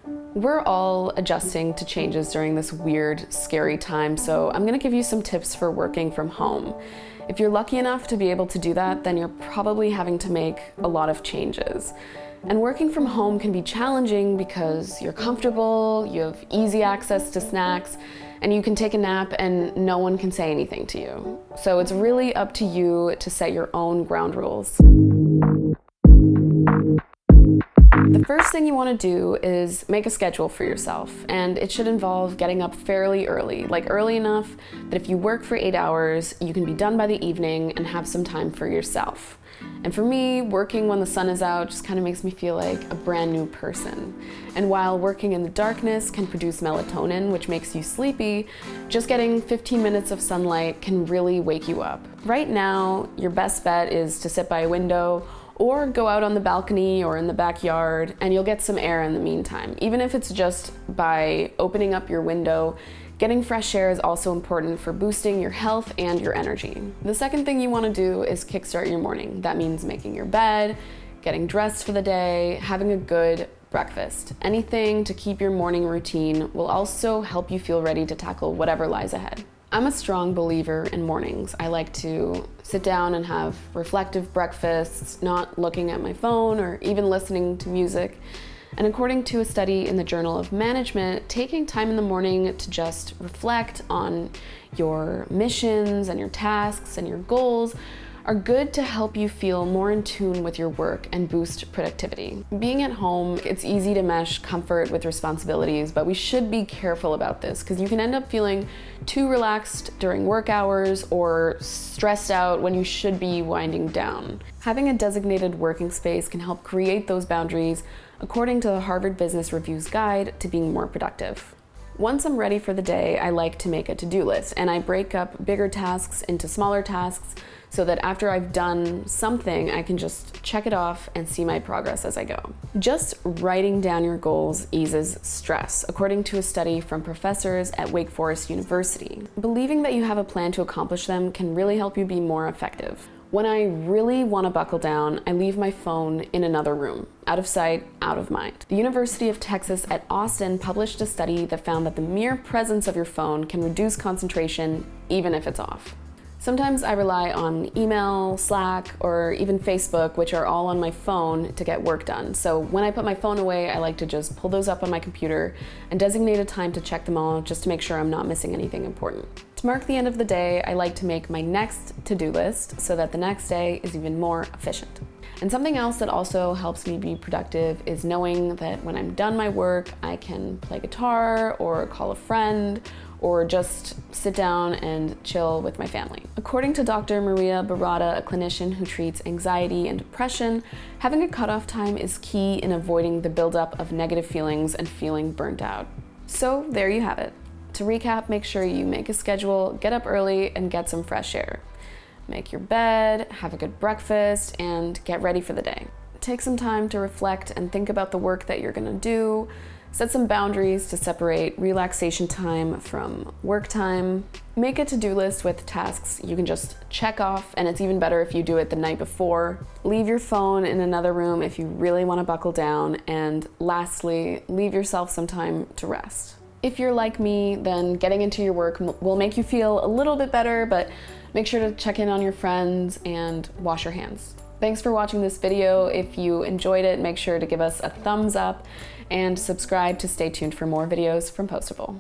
We're all adjusting to changes during this weird, scary time, so I'm gonna give you some tips for working from home. If you're lucky enough to be able to do that, then you're probably having to make a lot of changes. And working from home can be challenging because you're comfortable, you have easy access to snacks, and you can take a nap and no one can say anything to you. So it's really up to you to set your own ground rules. The first thing you want to do is make a schedule for yourself, and it should involve getting up fairly early, like early enough that if you work for 8 hours, you can be done by the evening and have some time for yourself. And for me, working when the sun is out just kind of makes me feel like a brand new person. And while working in the darkness can produce melatonin, which makes you sleepy, just getting 15 minutes of sunlight can really wake you up. Right now, your best bet is to sit by a window or go out on the balcony or in the backyard, and you'll get some air in the meantime. Even if it's just by opening up your window, getting fresh air is also important for boosting your health and your energy. The second thing you want to do is kickstart your morning. That means making your bed, getting dressed for the day, having a good breakfast. Anything to keep your morning routine will also help you feel ready to tackle whatever lies ahead. I'm a strong believer in mornings. I like to sit down and have reflective breakfasts, not looking at my phone or even listening to music. And according to a study in the Journal of Management, taking time in the morning to just reflect on your missions and your tasks and your goals are good to help you feel more in tune with your work and boost productivity. Being at home, it's easy to mesh comfort with responsibilities, but we should be careful about this because you can end up feeling too relaxed during work hours or stressed out when you should be winding down. Having a designated working space can help create those boundaries according to the Harvard Business Review's Guide to Being More Productive. Once I'm ready for the day, I like to make a to-do list, and I break up bigger tasks into smaller tasks so that after I've done something, I can just check it off and see my progress as I go. Just writing down your goals eases stress, according to a study from professors at Wake Forest University. Believing that you have a plan to accomplish them can really help you be more effective. When I really want to buckle down, I leave my phone in another room, out of sight, out of mind. The University of Texas at Austin published a study that found that the mere presence of your phone can reduce concentration even if it's off. Sometimes I rely on email, Slack, or even Facebook, which are all on my phone to get work done. So when I put my phone away, I like to just pull those up on my computer and designate a time to check them all just to make sure I'm not missing anything important. To mark the end of the day, I like to make my next to-do list so that the next day is even more efficient. And something else that also helps me be productive is knowing that when I'm done my work, I can play guitar or call a friend or just sit down and chill with my family. According to Dr. Maria Barada, a clinician who treats anxiety and depression, having a cutoff time is key in avoiding the buildup of negative feelings and feeling burnt out. So there you have it. To recap, make sure you make a schedule, get up early, and get some fresh air. Make your bed, have a good breakfast, and get ready for the day. Take some time to reflect and think about the work that you're gonna do. Set some boundaries to separate relaxation time from work time. Make a to-do list with tasks you can just check off, and it's even better if you do it the night before. Leave your phone in another room if you really want to buckle down. And lastly, leave yourself some time to rest. If you're like me, then getting into your work will make you feel a little bit better, but make sure to check in on your friends and wash your hands. Thanks for watching this video. If you enjoyed it, make sure to give us a thumbs up and subscribe to stay tuned for more videos from Postable.